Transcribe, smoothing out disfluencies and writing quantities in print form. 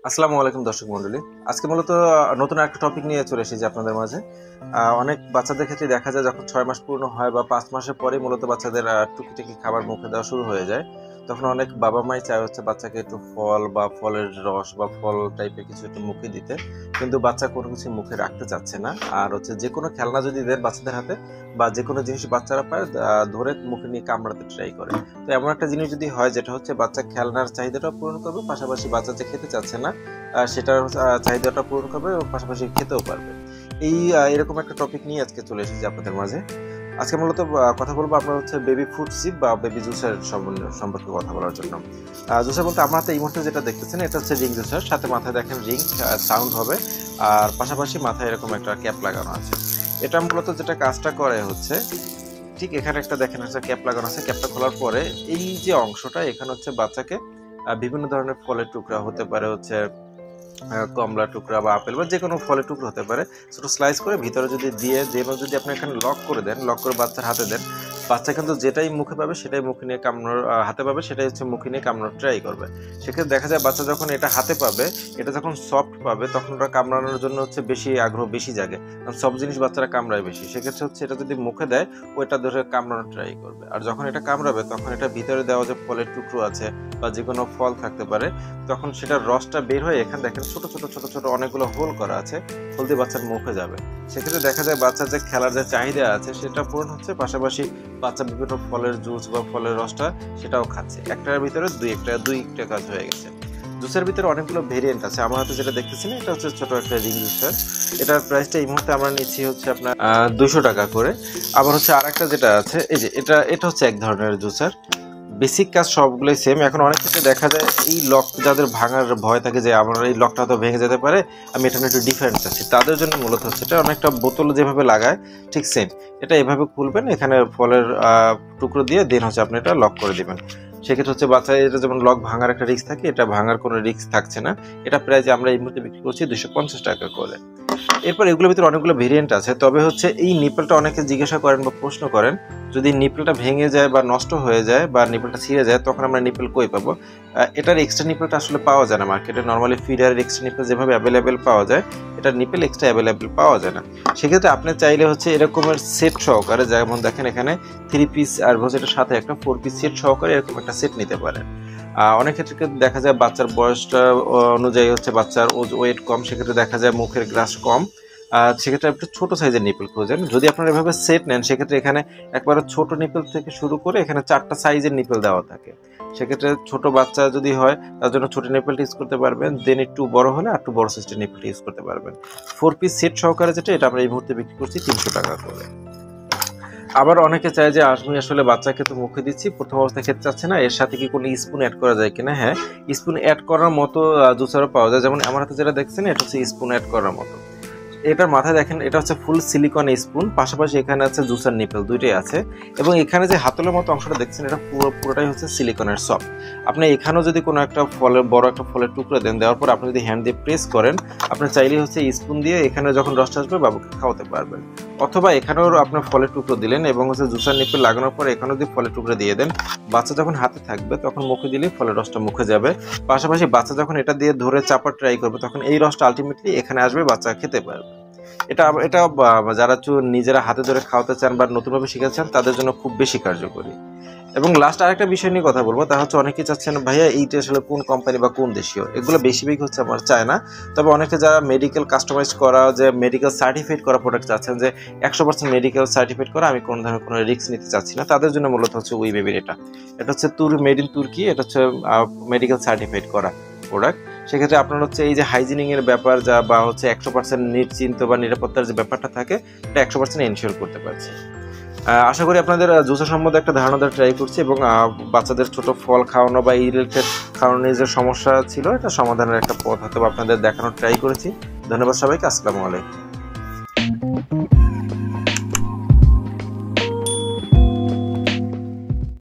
আসসালামু আলাইকুম দর্শক মণ্ডলী। আজকে মূলত নতুন একটা টপিক নিয়ে চলে এসেছি আপনাদের মাঝে। অনেক বাচ্চাদের ক্ষেত্রে দেখা যায় যখন ৬ মাস পূর্ণ হয় বা ৫ মাসের পরেই মূলত বাচ্চাদের টুকিটাকি খাবার মুখে দেওয়া শুরু হয়ে যায়। তখন অনেক বাবা-মাই চায় হচ্ছে বাচ্চাকে একটু ফল বা ফলের রস বা ফল টাইপের কিছু একটু মুখে দিতে। কিন্তু বাচ্চা কোনো কিছু মুখে রাখতে চাচ্ছে না। আর হচ্ছে যেকোনো খেলনা যদি দেন বাচ্চাদের হাতে বা যেকোনো জিনিস বাচ্চারা পায় ধরে মুখে নিয়ে কামড়াতে ট্রাই করে। তো এমন একটা জিনিস যদি হয় যেটা হচ্ছে বাচ্চা খেলনার চাহিদাটাও পূরণ করবে, পাশাপাশি বাচ্চা যে খেতে চাচ্ছে না সেটার চাহিদাটা পূরণ করবে এবং পাশাপাশি খেতেও পারবে। এরকম একটা টপিক নিয়ে আজকে চলে এসেছি আপনাদের মাঝে। আজকে মূলত কথা বলবো আপনার হচ্ছে বেবি ফুড সিপ বা বেবি জুসার সম্পর্কে কথা বলার জন্য। জুসার বলতে আমার হাতে এই মুহূর্তে যেটা দেখতেছেন এটা হচ্ছে রিং জুসার, সাথে মাথায় দেখেন রিং সাউন্ড হবে, আর পাশাপাশি মাথায় এরকম একটা ক্যাপ লাগানো আছে। এটা মূলত যেটা কাজটা করে হচ্ছে ঠিক এখানে একটা দেখেন একটা ক্যাপ লাগানো আছে। ক্যাপটা খোলার পরে এই যে অংশটা এখানে হচ্ছে বাচ্চাকে বিভিন্ন ধরনের ফলের টুকরা হতে পারে, হচ্ছে কমলা টুকরা বা আপেল বা যে কোনো ফলের টুকরো হতে পারে, ছোটো স্লাইস করে ভিতরে যদি দিয়ে যদি আপনি এখানে লক করে দেন, লক করে বাচ্চার হাতে দেন, বাচ্চা কিন্তু যেটাই মুখে পাবে সেটাই মুখে নিয়ে কামড়ানোর হাতে পাবে সেটাই হচ্ছে মুখে নিয়ে কামড়ানোর ট্রাই করবে। সেক্ষেত্রে দেখা যায় বাচ্চা যখন এটা হাতে পাবে, এটা যখন সফট পাবে তখন ওরা কামড়ানোর জন্য হচ্ছে বেশি আগ্রহ বেশি জাগে, কারণ সব জিনিস বাচ্চারা কামড়ায় বেশি। সেক্ষেত্রে হচ্ছে এটা যদি মুখে দেয় ওইটা ধরে কামড়ানোর ট্রাই করবে। আর যখন এটা কামড়াবে তখন এটা ভিতরে দেওয়া যে ফলের টুকরো আছে বা যে কোনো ফল থাকতে পারে, তখন সেটার রসটা বের হয়ে এখানে দেখেন ছোট ছোট ছোট ছোট অনেকগুলো হোল করা আছে, হোল দিয়ে বাচ্চার মুখে যাবে। সেক্ষেত্রে দেখা যায় বাচ্চার যে খেলার যে চাহিদা আছে সেটা পূরণ হচ্ছে, পাশাপাশি বাচ্চা বিভিন্ন ফলের জুস বা ফলের রসটা সেটাও খাচ্ছে। একটার ভিতরে দুইটা কাজ হয়ে গেছে। জুসের ভিতরে অনেকগুলো ভেরিয়েন্ট আছে। আমার হাতে যেটা দেখতেছেন এটা হচ্ছে ছোট একটা রিং জুসার। এটার প্রাইসটা এই মুহূর্তে আমরা নিচ্ছি হচ্ছে আপনার 200 টাকা করে। আবার হচ্ছে আরেকটা যেটা আছে এই যে এটা হচ্ছে এক ধরনের জুসার। বেসিক কাজ সবগুলোই সেম। এখন অনেক ক্ষেত্রে দেখা যায় এই লক যাদের ভাঙার ভয় থাকে যে আমার এই লকটা তো ভেঙে যেতে পারে, আমি এটা একটু ডিফারেন্ট চাচ্ছি, তাদের জন্য মূলত হচ্ছে এটা অনেকটা বোতল যেভাবে লাগায় ঠিক সেম। এটা এভাবে খুলবেন, এখানে ফলের টুকরো দিয়ে দেন হচ্ছে আপনি এটা লক করে দিবেন। সেক্ষেত্রে হচ্ছে বাচ্চা এটা যেমন লক ভাঙার একটা রিস্ক থাকে, এটা ভাঙার কোনো রিস্ক থাকছে না। এটা প্রায় যে আমরা এই মুহূর্তে বিক্রি করছি 250 টাকা করে। এরপর এগুলোর ভিতরে অনেকগুলো ভেরিয়েন্ট আছে। তবে হচ্ছে এই নিপেলটা অনেকে জিজ্ঞাসা করেন বা প্রশ্ন করেন, যদি নিপেলটা ভেঙে যায় বা নষ্ট হয়ে যায় বা নিপেলটা ছিঁড়ে যায় তখন আমরা নিপেল কই পাবো? এটার এক্সট্রা নিপেলটা আসলে পাওয়া যায় না মার্কেটে। নর্মালি ফিডারের এক্সট্রা নিপেল যেভাবে অ্যাভেলেবেল পাওয়া যায়, এটার নিপেল এক্সট্রা অ্যাভেলেবেল পাওয়া যায় না। সেক্ষেত্রে আপনি চাইলে হচ্ছে এরকমের সেট সহকারে, যেমন দেখেন এখানে 3 পিস আর এটার সাথে একটা 4 পিস সেট সহকারে এরকম একটা সেট নিতে পারেন। অনেক ক্ষেত্রে দেখা যায় বাচ্চার বয়সটা অনুযায়ী হচ্ছে বাচ্চার ওয়েট কম, সেক্ষেত্রে দেখা যায় মুখের গ্রাস কম, সেক্ষেত্রে একটু ছোট সাইজের নিপেল খোঁজেন। যদি আপনারা এভাবে সেট নেন সেক্ষেত্রে এখানে একবারে ছোট নিপেল থেকে শুরু করে এখানে 4টা সাইজের নিপেল দেওয়া থাকে। সেক্ষেত্রে ছোট বাচ্চা যদি হয় তার জন্য ছোট নিপেলটা ইউজ করতে পারবেন, দেন একটু বড় হলে আর একটু বড় সাইজের নিপেলটা ইউজ করতে পারবেন। 4 পিস সেট সহকারে যেটা, এটা আমরা এই মুহূর্তে বিক্রি করছি 300 টাকা করে। আবার অনেকে চায় যে আমি আসলে বাচ্চাকে তো মুখে দিচ্ছি, প্রথম অবস্থায় খেতে চাচ্ছে না, এর সাথে কি কোনো স্পুন অ্যাড করা যায় কিনা? হ্যাঁ, স্পুন অ্যাড করার মতো জুসারও পাওয়া যায়। যেমন আমার হাতে যেটা দেখছেন এটা হচ্ছে স্পুন অ্যাড করার মতো। এটার মাথায় দেখেন এটা হচ্ছে ফুল সিলিকন স্পুন, পাশাপাশি এখানে আছে জুসার নিপেল, দুইটাই আছে। এবং এখানে যে হাতলের মতো অংশটা দেখছেন এটা পুরোটাই হচ্ছে সিলিকনের সফট। আপনি এখানেও যদি কোনো একটা বড় একটা ফলের টুকরো দেন, দেওয়ার পর আপনি যদি হ্যান্ড দিয়ে প্রেস করেন, আপনি চাইলেই হচ্ছে স্পুন দিয়ে এখানে যখন রসটা আসবে বাবুকে খাওয়াতে পারবেন। অথবা এখানেও আপনার ফলের টুকরো দিলেন এবং হচ্ছে জুসার নিপেল লাগানোর পর এখানেও যদি ফলের টুকরো দিয়ে দেন, বাচ্চা যখন হাতে থাকবে তখন মুখে দিলেই ফলের রসটা মুখে যাবে। পাশাপাশি বাচ্চা যখন এটা দিয়ে ধরে চাপার ট্রাই করবে তখন এই রসটা আলটিমেটলি এখানে আসবে, বাচ্চা খেতে পারবে। এটা যারা নিজেরা হাতে ধরে খাওয়াতে চান বা নতুনভাবে শিখতে চান তাদের জন্য খুব বেশি কার্যকরী। এবং লাস্ট আরেকটা বিষয় নিয়ে কথা বলবো, তা হচ্ছে অনেকেই চাচ্ছেন ভাইয়া এইটা আসলে কোন কোম্পানি বা কোন দেশীয়। এগুলো বেশিরভাগ হচ্ছে আমার চায় না। তবে অনেকে যারা মেডিকেল কাস্টমাইজ করা, যে মেডিকেল সার্টিফাইড করা প্রোডাক্ট চাচ্ছেন, যে 100% মেডিকেল সার্টিফাইড করা, আমি কোনো ধরনের কোনো রিস্ক নিতে চাচ্ছি না, তাদের জন্য মূলত হচ্ছে উই বেবির এটা হচ্ছে মেড ইন তুর্কি। এটা হচ্ছে মেডিকেল সার্টিফাইড করা প্রোডাক্ট। সেক্ষেত্রে আপনার হচ্ছে এই যে হাইজিনিং এর ব্যাপার যা বা হচ্ছে 100% নিশ্চিন্ত বা নিরাপত্তার যে ব্যাপারটা থাকে এটা 100% এনশিওর করতে পারছি। আশা করি আপনাদের জুসের সম্বন্ধে একটা ধারণা দেওয়ার ট্রাই করছি এবং বাচ্চাদের ছোট ফল খাওয়ানো বা এই রিলেটেড খাওয়ানোর যে সমস্যা ছিল এটা সমাধানের একটা পথ হয়তো আপনাদের দেখানোর ট্রাই করেছি। ধন্যবাদ সবাইকে। আসসালামু আলাইকুম।